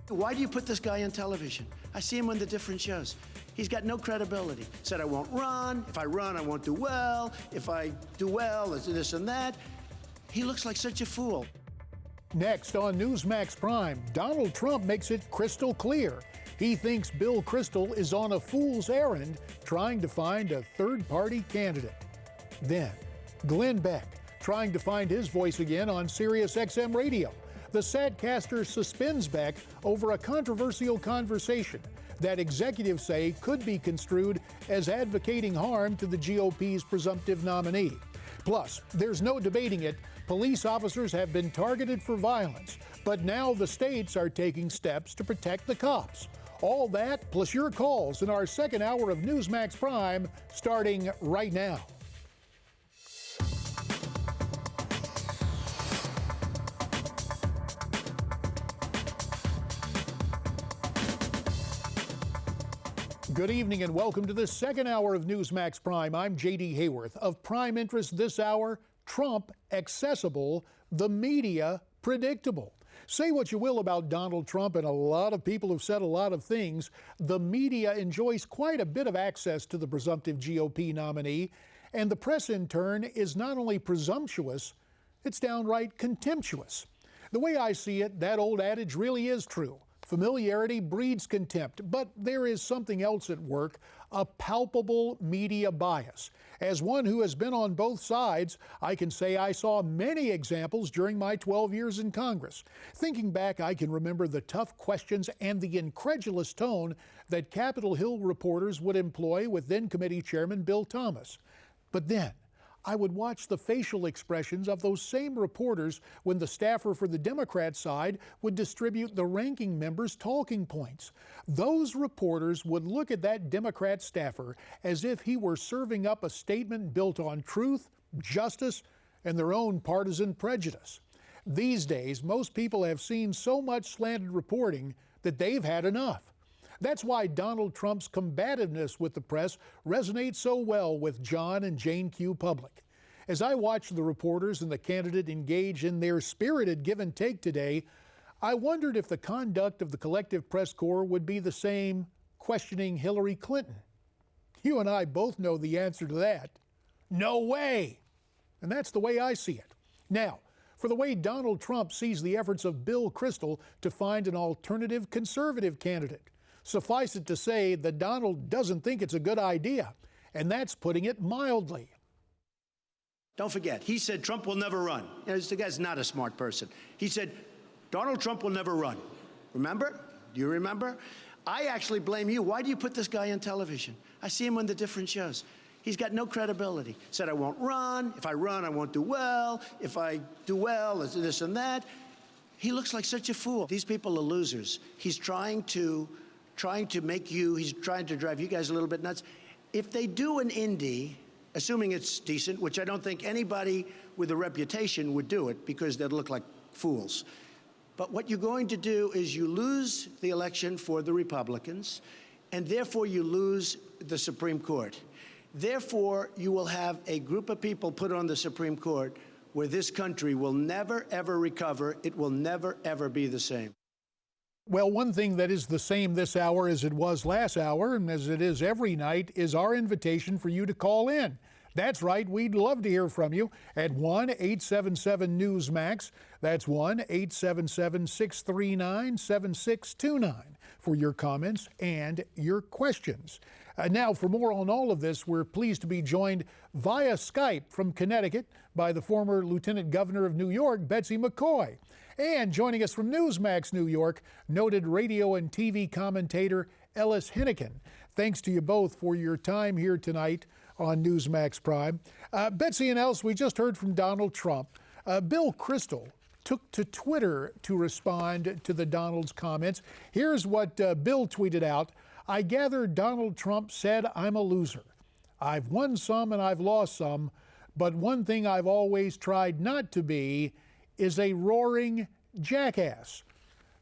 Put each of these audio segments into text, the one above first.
Why do you put this guy on television? I see him on the different shows. He's got no credibility. Said, I won't run. If I run, I won't do well. If I do well, it's this and that. He looks like such a fool. Next on Newsmax Prime, Donald Trump makes it crystal clear. He thinks Bill Kristol is on a fool's errand trying to find a third-party candidate. Then, Glenn Beck trying to find his voice again on Sirius XM radio. The Sadcaster suspends Beck over a controversial conversation that executives say could be construed as advocating harm to the GOP's presumptive nominee. Plus, there's no debating it, police officers have been targeted for violence, but now the states are taking steps to protect the cops. All that, plus your calls in our second hour of Newsmax Prime, starting right now. Good evening and welcome to the second hour of Newsmax Prime. I'm J.D. Hayworth. Of prime interest this hour, Trump accessible, the media predictable. Say what you will about Donald Trump, and a lot of people have said a lot of things. The media enjoys quite a bit of access to the presumptive GOP nominee, and the press in turn is not only presumptuous, it's downright contemptuous. The way I see it, that old adage really is true. Familiarity breeds contempt, but there is something else at work, a palpable media bias. As one who has been on both sides, I can say I saw many examples during my 12 years in Congress. Thinking back, I can remember the tough questions and the incredulous tone that Capitol Hill reporters would employ with then Committee Chairman Bill Thomas. But then, I would watch the facial expressions of those same reporters when the staffer for the Democrat side would distribute the ranking member's talking points. Those reporters would look at that Democrat staffer as if he were serving up a statement built on truth, justice, and their own partisan prejudice. These days, most people have seen so much slanted reporting that they've had enough. That's why Donald Trump's combativeness with the press resonates so well with John and Jane Q. Public. As I watched the reporters and the candidate engage in their spirited give and take today, I wondered if the conduct of the collective press corps would be the same questioning Hillary Clinton. You and I both know the answer to that. No way! And that's the way I see it. Now, for the way Donald Trump sees the efforts of Bill Kristol to find an alternative conservative candidate. Suffice it to say that Donald doesn't think it's a good idea, and that's putting it mildly. Don't forget, he said Trump will never run. You know, the guy's not a smart person. He said Donald Trump will never run. Remember? Do you remember? I actually blame you. Why do you put this guy on television? I see him on the different shows. He's got no credibility. Said I won't run. If I run, I won't do well. If I do well, it's this and that. He looks like such a fool. These people are losers. He's trying to make you, he's trying to drive you guys a little bit nuts. If they do an indie, assuming it's decent, which I don't think anybody with a reputation would do it because they'd look like fools. But what you're going to do is you lose the election for the Republicans, and therefore you lose the Supreme Court. Therefore, you will have a group of people put on the Supreme Court where this country will never, ever recover. It will never, ever be the same. Well, one thing that is the same this hour as it was last hour, and as it is every night, is our invitation for you to call in. That's right, we'd love to hear from you at 1-877-NEWSMAX. That's 1-877-639-7629 for your comments and your questions. Now, for more on all of this, we're pleased to be joined via Skype from Connecticut by the former Lieutenant Governor of New York, Betsy McCaughey. And joining us from Newsmax, New York, noted radio and TV commentator Ellis Henican. Thanks to you both for your time here tonight on Newsmax Prime. Betsy and Ellis, we just heard from Donald Trump. Bill Kristol took to Twitter to respond to the Donald's comments. Here's what Bill tweeted out. I gather Donald Trump said I'm a loser. I've won some and I've lost some, but one thing I've always tried not to be is a roaring jackass.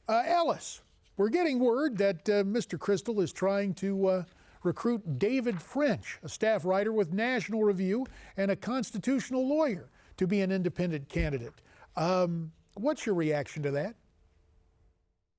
Ellis, we're getting word that Mr. Kristol is trying to recruit David French, a staff writer with National Review and a constitutional lawyer, to be an independent candidate. What's your reaction to that?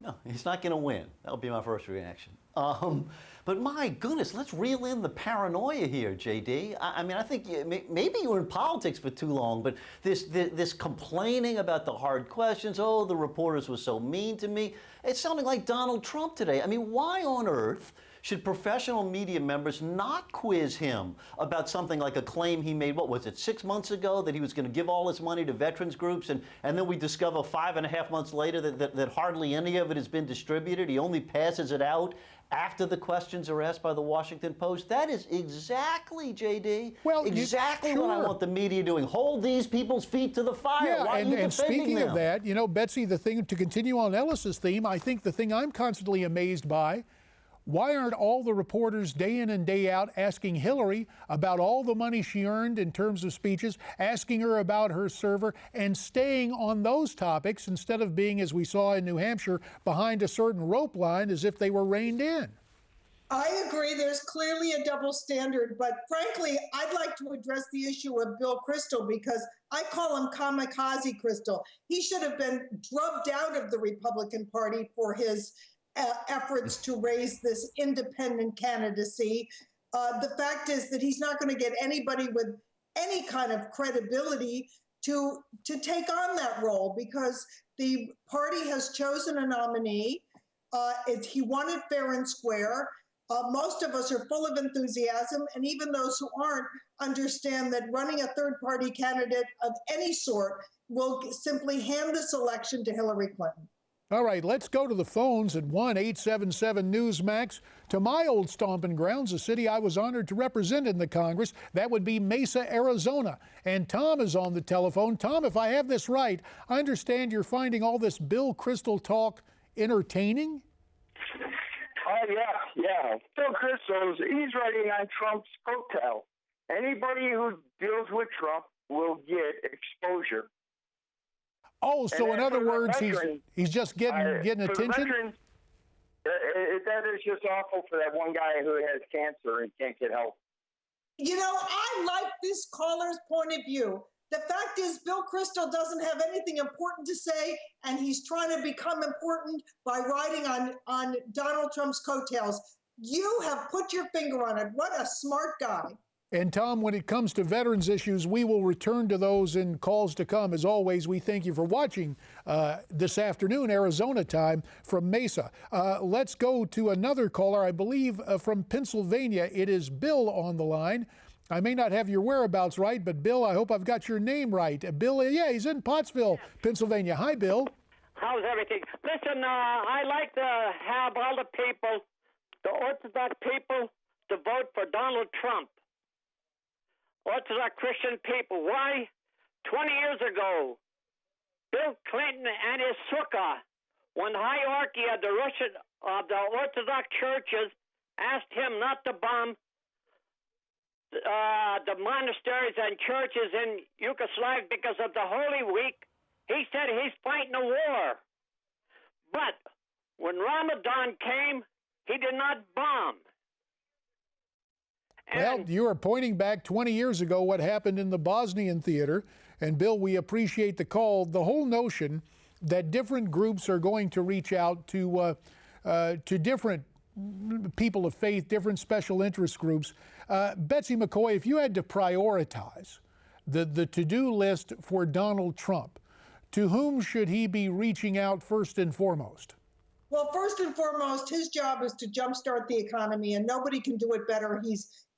No, he's not going to win. That would be my first reaction. But my goodness, let's reel in the paranoia here, JD. I mean, I think maybe you were in politics for too long, but this complaining about the hard questions, oh, the reporters were so mean to me, it's sounding like Donald Trump today. I mean, why on earth should professional media members not quiz him about something like a claim he made, what was it, 6 months ago, that he was going to give all his money to veterans groups, and then we discover 5.5 months later that hardly any of it has been distributed. He only passes it out after the questions are asked by the Washington Post. That is exactly, JD, exactly what I want the media doing. Hold these people's feet to the fire. Yeah, Why are you and defending speaking them? of that, you know, Betsy, the thing, to continue on Ellis's theme, I think the thing I'm constantly amazed by, why aren't all the reporters day in and day out asking Hillary about all the money she earned in terms of speeches, asking her about her server, and staying on those topics instead of being, as we saw in New Hampshire, behind a certain rope line as if they were reined in? I agree. There's clearly a double standard, but frankly, I'd like to address the issue of Bill Kristol because I call him kamikaze Kristol. He should have been drubbed out of the Republican Party for his efforts to raise this independent candidacy. The fact is that he's not going to get anybody with any kind of credibility to take on that role because the party has chosen a nominee. He won it fair and square. Most of us are full of enthusiasm, and even those who aren't understand that running a third-party candidate of any sort will simply hand this election to Hillary Clinton. All right, let's go to the phones at 1-877-Newsmax to my old stomping grounds, a city I was honored to represent in the Congress. That would be Mesa, Arizona. And Tom is on the telephone. Tom, if I have this right, I understand you're finding all this Bill Kristol talk entertaining? Oh, yeah. Bill Kristol, he's riding on Trump's coattail. Anybody who deals with Trump will get exposure. Oh, so in other words, he's just getting attention? Veterans, that is just awful for that one guy who has cancer and can't get help. You know, I like this caller's point of view. The fact is, Bill Kristol doesn't have anything important to say, and he's trying to become important by riding on Donald Trump's coattails. You have put your finger on it. What a smart guy. And Tom, when it comes to veterans issues, we will return to those in calls to come. As always, we thank you for watching this afternoon, Arizona time, from Mesa. Let's go to another caller, I believe from Pennsylvania. It is Bill on the line. I may not have your whereabouts right, but Bill, I hope I've got your name right. Bill, yeah, he's in Pottsville, Pennsylvania. Hi, Bill. How's everything? Listen, I like to have all the people, the Orthodox people, to vote for Donald Trump. Orthodox Christian people. Why? 20 years ago, Bill Clinton and his sukkah, when the hierarchy of the Orthodox churches asked him not to bomb the monasteries and churches in Yugoslavia because of the Holy Week, he said he's fighting a war. But when Ramadan came, he did not bomb. Well, you are pointing back 20 years ago what happened in the Bosnian theater. And Bill, we appreciate the call. The whole notion that different groups are going to reach out to different people of faith, different special interest groups. Betsy McCaughey, if you had to prioritize the to-do list for Donald Trump, to whom should he be reaching out first and foremost? Well, first and foremost, his job is to jumpstart the economy, and nobody can do it better.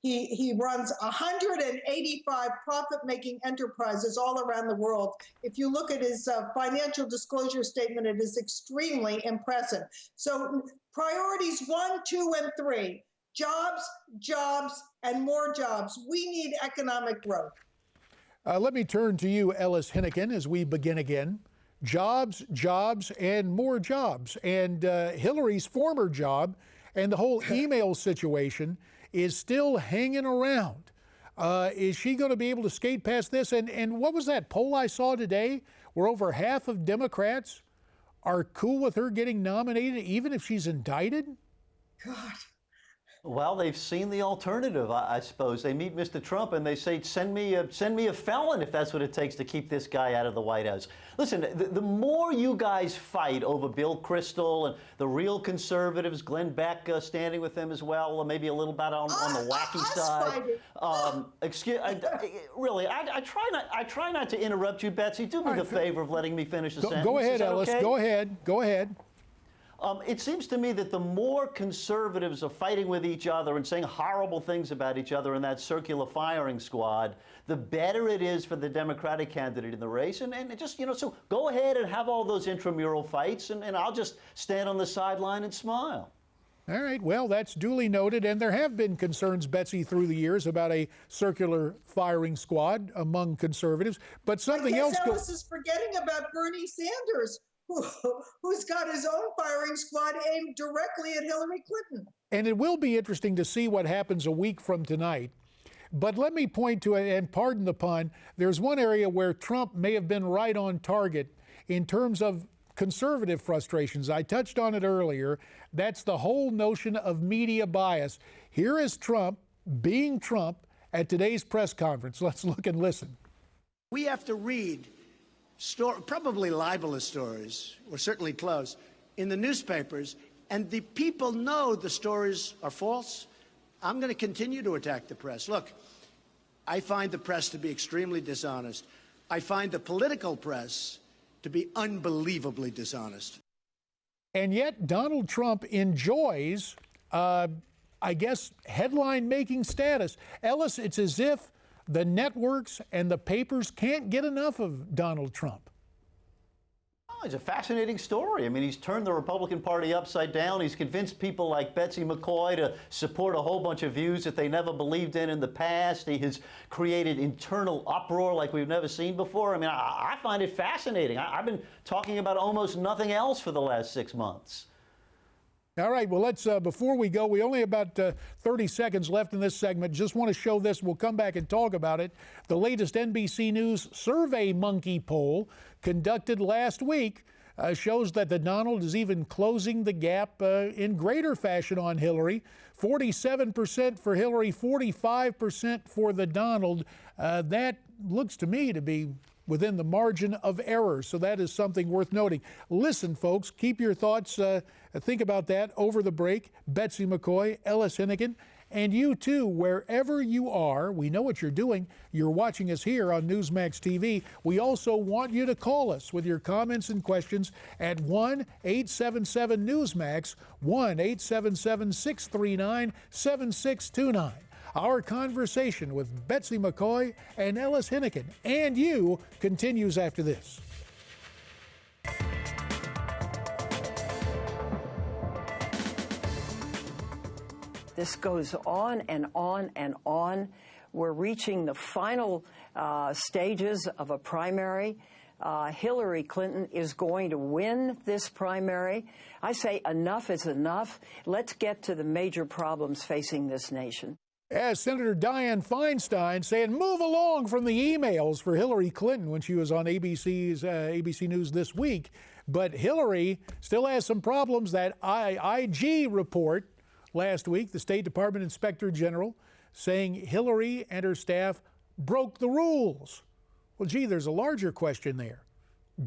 He runs 185 profit-making enterprises all around the world. If you look at his financial disclosure statement, it is extremely impressive. So priorities 1, 2, and 3, jobs, jobs, and more jobs. We need economic growth. Let me turn to you, Ellis Henican, as we begin again. Jobs, jobs, and more jobs. And Hillary's former job and the whole email situation is still hanging around. Is she going to be able to skate past this? And what was that poll I saw today where over half of Democrats are cool with her getting nominated even if she's indicted? God, Well, they've seen the alternative, I suppose. They meet Mr. Trump and they say, send me a felon if that's what it takes to keep this guy out of the White House. Listen, the more you guys fight over Bill Kristol and the real conservatives, Glenn Beck standing with them as well, or maybe a little bit on the wacky side. Really, I try not to interrupt you, Betsy. Do me the favor of letting me finish the sentence. Go ahead, Ellis. Okay? Go ahead. It seems to me that the more conservatives are fighting with each other and saying horrible things about each other in that circular firing squad, the better it is for the Democratic candidate in the race. And just, so go ahead and have all those intramural fights, and I'll just stand on the sideline and smile. All right, well, that's duly noted, and there have been concerns, Betsy, through the years about a circular firing squad among conservatives, but something else... Ellis is forgetting about Bernie Sanders, who's got his own firing squad aimed directly at Hillary Clinton. And it will be interesting to see what happens a week from tonight. But let me point to it, and pardon the pun, there's one area where Trump may have been right on target in terms of conservative frustrations. I touched on it earlier. That's the whole notion of media bias. Here is Trump being Trump at today's press conference. Let's look and listen. We have to read probably libelous stories, or certainly close, in the newspapers, and the people know the stories are false. I'm going to continue to attack the press. Look, I find the press to be extremely dishonest. I find the political press to be unbelievably dishonest. And yet Donald Trump enjoys, I guess, headline-making status. Ellis, it's as if the networks and the papers can't get enough of Donald Trump. Oh, it's a fascinating story. I mean, he's turned the Republican Party upside down. He's convinced people like Betsy McCaughey to support a whole bunch of views that they never believed in the past. He has created internal uproar like we've never seen before. I mean, I find it fascinating. I've been talking about almost nothing else for the last 6 months. All right, well, let's, before we go, we only have about 30 seconds left in this segment. Just want to show this. We'll come back and talk about it. The latest NBC News Survey Monkey poll conducted last week shows that the Donald is even closing the gap in greater fashion on Hillary. 47% for Hillary, 45% for the Donald. That looks to me to be within the margin of error, so that is something worth noting. Listen, folks, keep your thoughts, think about that over the break. Betsy McCaughey, Ellis Henican, and you too, wherever you are, we know what you're doing. You're watching us here on Newsmax TV. We also want you to call us with your comments and questions at 1-877-NEWSMAX, 1-877-639-7629. Our conversation with Betsy McCaughey and Ellis Henican and you continues after this. This goes on and on and on. We're reaching the final stages of a primary. Hillary Clinton is going to win this primary. I say enough is enough. Let's get to the major problems facing this nation. As Senator Dianne Feinstein saying, move along from the emails for Hillary Clinton when she was on ABC's ABC News this week. But Hillary still has some problems. That IG report last week, the State Department Inspector General saying Hillary and her staff broke the rules. Well, gee, there's a larger question there.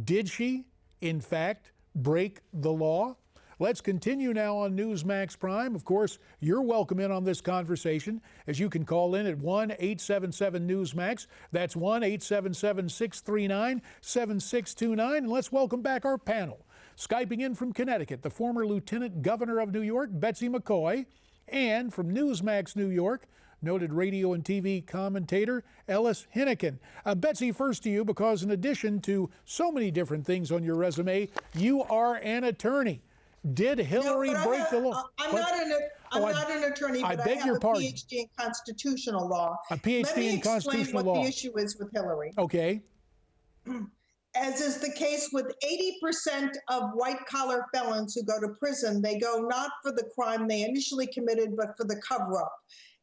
Did she, in fact, break the law? Let's continue now on Newsmax Prime. Of course, you're welcome in on this conversation, as you can call in at 1-877-NEWSMAX. That's 1-877-639-7629. And let's welcome back our panel. Skyping in from Connecticut, the former Lieutenant Governor of New York, Betsy McCaughey, and from Newsmax New York, noted radio and TV commentator Ellis Henican. Betsy, first to you, because in addition to so many different things on your resume, you are an attorney. Did Hillary break the law? I'm not an attorney, but I have a PhD in constitutional law. A PhD in constitutional law. Let me explain what the issue is with Hillary. Okay. As is the case with 80% of white-collar felons who go to prison, they go not for the crime they initially committed, but for the cover-up.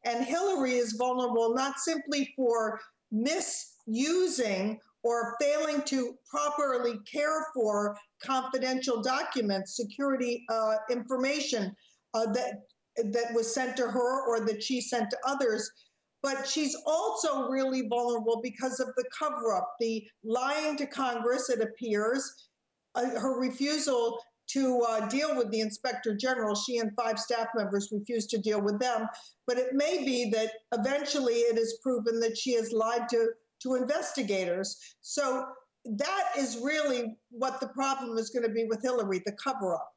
And Hillary is vulnerable not simply for misusing or failing to properly care for confidential documents, security information that that was sent to her or that she sent to others. But she's also really vulnerable because of the cover-up, the lying to Congress, it appears, her refusal to deal with the Inspector General. She and 5 staff members refused to deal with them. But it may be that eventually it is proven that she has lied to investigators. So that is really what the problem is going to be with Hillary, the cover-up.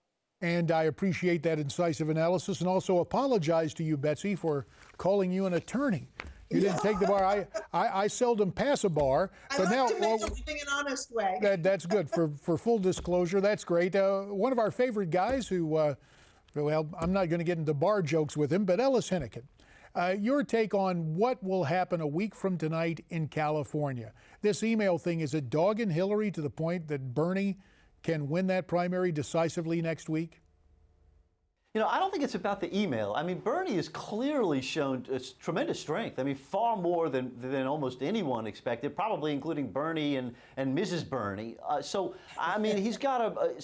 And I appreciate that incisive analysis, and also apologize to you, Betsy, for calling you an attorney. You didn't take the bar. I seldom pass a bar, but I now like to make a living an honest way. that's good. For full disclosure, that's great. One of our favorite guys who, well, I'm not going to get into bar jokes with him, but Ellis Henican. Your take on what will happen a week from tonight in California. This email thing, is it dogging Hillary to the point that Bernie can win that primary decisively next week? You know, I don't think it's about the email. I mean, Bernie has clearly shown tremendous strength. I mean, far more than almost anyone expected, probably including Bernie and Mrs. Bernie. So, I mean, he's got to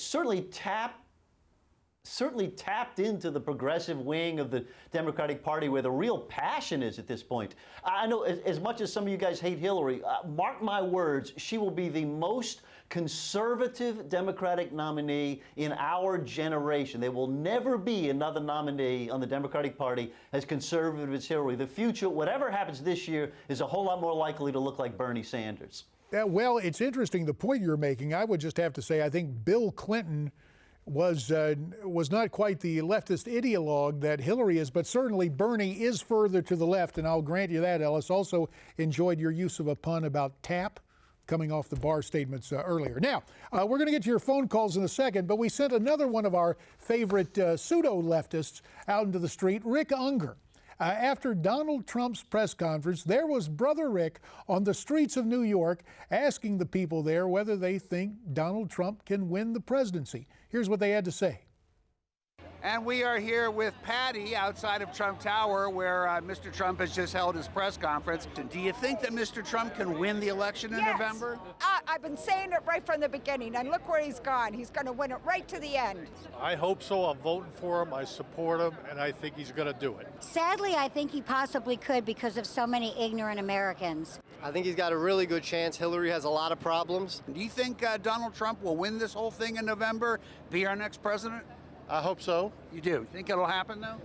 certainly tapped into the progressive wing of the Democratic Party where the real passion is at this point. I know as much as some of you guys hate Hillary, mark my words, she will be the most conservative Democratic nominee in our generation. There will never be another nominee on the Democratic Party as conservative as Hillary. The future, whatever happens this year, is a whole lot more likely to look like Bernie Sanders. Well, it's interesting, the point you're making. I would just have to say, I think Bill Clinton was not quite the leftist ideologue that Hillary is, but certainly Bernie is further to the left, and I'll grant you that, Ellis. Also enjoyed your use of a pun about tap coming off the bar statements earlier. Now, we're going to get to your phone calls in a second, but we sent another one of our favorite pseudo-leftists out into the street, Rick Unger. After Donald Trump's press conference, there was Brother Rick on the streets of New York asking the people there whether they think Donald Trump can win the presidency. Here's what they had to say. And we are here with Patty outside of Trump Tower, where Mr. Trump has just held his press conference. Do you think that Mr. Trump can win the election in November? I've been saying it right from the beginning, and look where he's gone. He's going to win it right to the end. I hope so. I'm voting for him. I support him, and I think he's going to do it. Sadly, I think he possibly could because of so many ignorant Americans. I think he's got a really good chance. Hillary has a lot of problems. Do you think Donald Trump will win this whole thing in November, be our next president? I hope so. You do? Think it'll happen, though?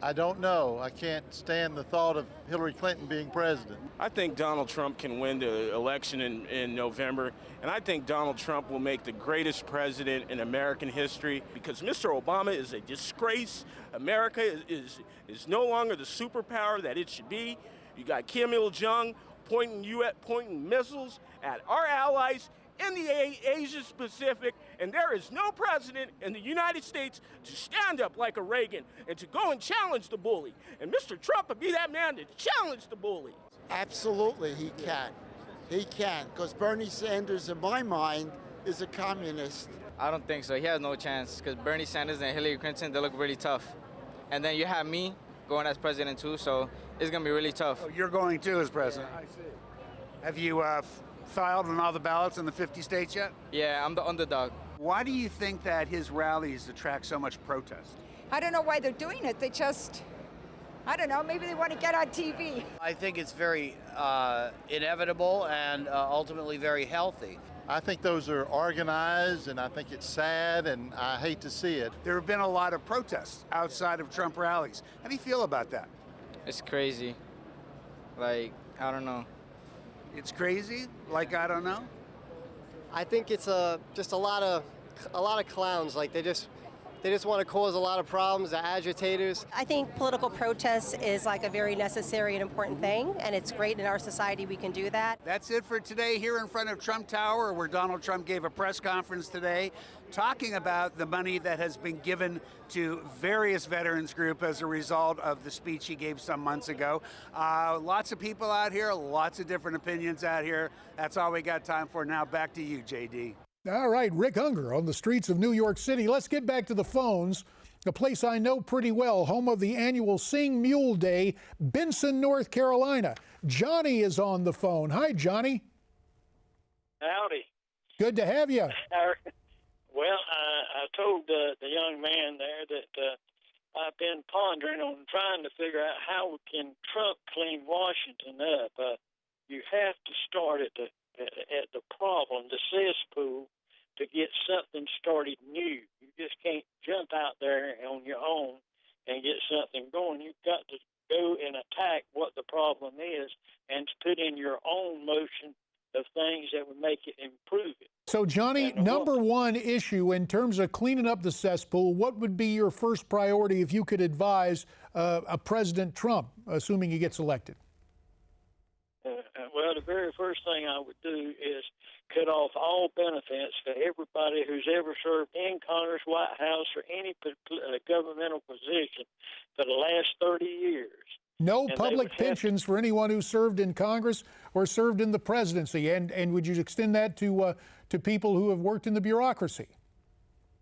I don't know. I can't stand the thought of Hillary Clinton being president. I think Donald Trump can win the election in November, and I think Donald Trump will make the greatest president in American history because Mr. Obama is a disgrace. America is no longer the superpower that it should be. You got Kim Il-jung pointing missiles at our allies in the Asia Pacific, and there is no president in the United States to stand up like a Reagan and to go and challenge the bully. And Mr. Trump would be that man to challenge the bully. Absolutely, he can. He can, because Bernie Sanders, in my mind, is a communist. I don't think so. He has no chance, because Bernie Sanders and Hillary Clinton, they look really tough. And then you have me going as president, too, so it's going to be really tough. Oh, you're going, too, as president? I see. Have you filed on all the ballots in the 50 states yet? Yeah, I'm the underdog. Why do you think that his rallies attract so much protest? I don't know why they're doing it. They just, I don't know, maybe they want to get on TV. I think it's very inevitable and ultimately very healthy. I think those are organized, and I think it's sad, and I hate to see it. There have been a lot of protests outside of Trump rallies. How do you feel about that? It's crazy. Like, I don't know. It's crazy? Like, I don't know? I think it's just a lot of clowns. Like they just want to cause a lot of problems. They're agitators. I think political protest is like a very necessary and important thing, and it's great in our society we can do that. That's it for today here in front of Trump Tower, where Donald Trump gave a press conference today talking about the money that has been given to various veterans groups as a result of the speech he gave some months ago. Lots of people out here, lots of different opinions out here. That's all we got time for now. Back to you, JD. All right, Rick Unger on the streets of New York City. Let's get back to the phones. A place I know pretty well, home of the annual Sing Mule Day, Benson, North Carolina. Johnny is on the phone. Hi, Johnny. Howdy. Good to have you. Well, I told the young man there that I've been pondering on trying to figure out how can Trump clean Washington up. You have to start at the problem, the cesspool, to get something started new. You just can't jump out there on your own and get something going. You've got to go and attack what the problem is and put in your own motion of things that would make it improve it. So, Johnny, number one issue in terms of cleaning up the cesspool, what would be your first priority if you could advise a President Trump, assuming he gets elected? Well, the very first thing I would do is cut off all benefits for everybody who's ever served in Congress, White House, or any governmental position for the last 30 years. No public pensions for anyone who served in Congress or served in the presidency. And would you extend that to people who have worked in the bureaucracy?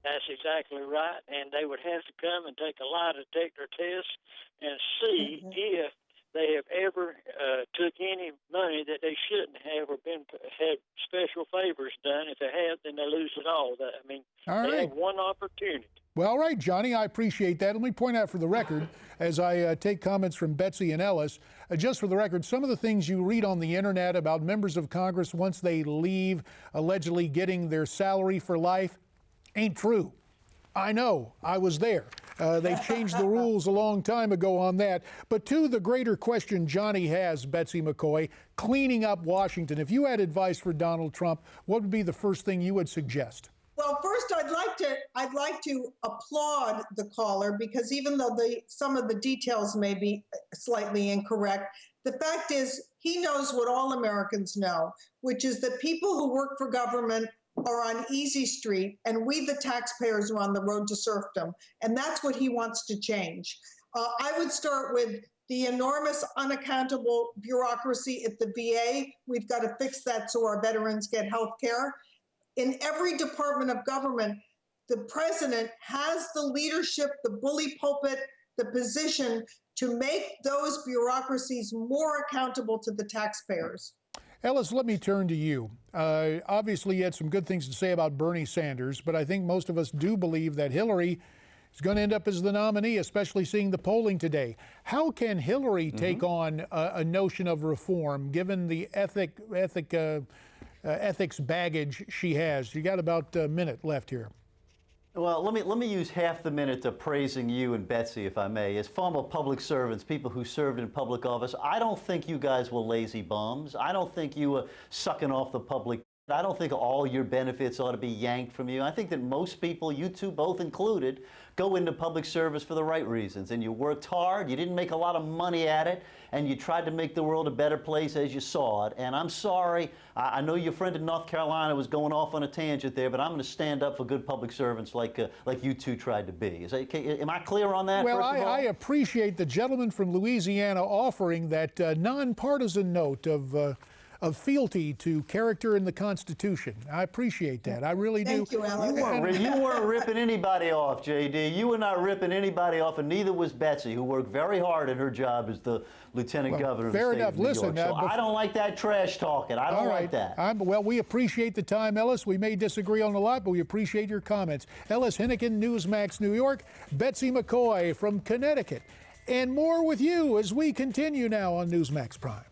That's exactly right. And they would have to come and take a lie detector test and see if they have ever took any money that they shouldn't have or had special favors done. If they have, then they lose it all. They have one opportunity. Well, all right, Johnny, I appreciate that. Let me point out for the record, as I take comments from Betsy and Ellis, just for the record, some of the things you read on the internet about members of Congress once they leave, allegedly getting their salary for life, ain't true. I know, I was there. They changed the rules a long time ago on that. But to the greater question Johnny has, Betsy McCaughey, cleaning up Washington, if you had advice for Donald Trump, what would be the first thing you would suggest? Well, first, I'd like to applaud the caller, because even though some of the details may be slightly incorrect, the fact is he knows what all Americans know, which is that people who work for government are on easy street, and we, the taxpayers, are on the road to serfdom. And that's what he wants to change. I would start with the enormous unaccountable bureaucracy at the VA. We've got to fix that so our veterans get health care. In every department of government, the president has the leadership, the bully pulpit, the position to make those bureaucracies more accountable to the taxpayers. Ellis, let me turn to you. Obviously, you had some good things to say about Bernie Sanders, but I think most of us do believe that Hillary is going to end up as the nominee, especially seeing the polling today. How can Hillary take on a notion of reform, given the ethics baggage she has? You got about a minute left here. Well, let me use half the minute to praising you and Betsy, if I may. As former public servants, people who served in public office, I don't think you guys were lazy bums. I don't think you were sucking off the public. I don't think all your benefits ought to be yanked from you. I think that most people, you two both included, go into public service for the right reasons. And you worked hard, you didn't make a lot of money at it, and you tried to make the world a better place as you saw it. And I'm sorry, I know your friend in North Carolina was going off on a tangent there, but I'm going to stand up for good public servants like you two tried to be. Am I clear on that? Well, first of all? I appreciate the gentleman from Louisiana offering that nonpartisan note of fealty to character in the Constitution. I appreciate that. I really do. Thank you, Ellis. You weren't ripping anybody off, J.D. You were not ripping anybody off, and neither was Betsy, who worked very hard at her job as the lieutenant governor of the state of New York. So I don't like that trash talking. I don't like that. Well, we appreciate the time, Ellis. We may disagree on a lot, but we appreciate your comments. Ellis Henican, Newsmax, New York. Betsy McCaughey from Connecticut. And more with you as we continue now on Newsmax Prime.